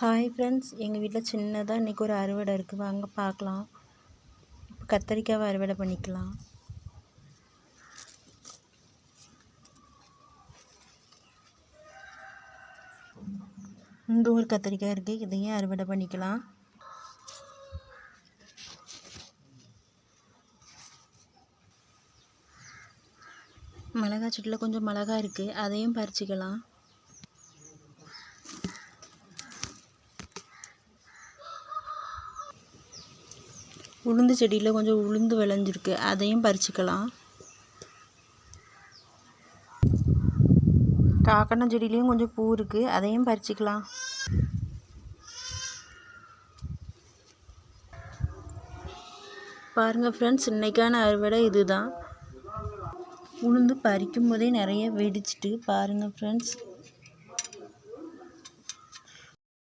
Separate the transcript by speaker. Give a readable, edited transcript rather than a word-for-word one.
Speaker 1: Hi friends, எங்கள் வீட்டில் சின்னதாக இன்றைக்கி ஒரு அறுவடை இருக்குது. வாங்க பார்க்கலாம். இப்போ கத்திரிக்காவை அறுவடை பண்ணிக்கலாம். இந்த ஒரு கத்திரிக்காய் இருக்குது, இதையும் அறுவடை பண்ணிக்கலாம். மிளகாய் செடியில் கொஞ்சம் மிளகாய் இருக்குது, அதையும் பறிச்சிக்கலாம். உளுந்து செடியில் கொஞ்சம் உளுந்து விளைஞ்சிருக்கு, அதையும் பறிச்சுக்கலாம். காக்கணம் செடியிலையும் கொஞ்சம் பூ இருக்குது, அதையும் பறிச்சுக்கலாம். பாருங்கள் ஃப்ரெண்ட்ஸ், இன்றைக்கான அறுவடை இதுதான். உளுந்து பறிக்கும் போதே நிறைய வெடிச்சிட்டு பாருங்கள் ஃப்ரெண்ட்ஸ்.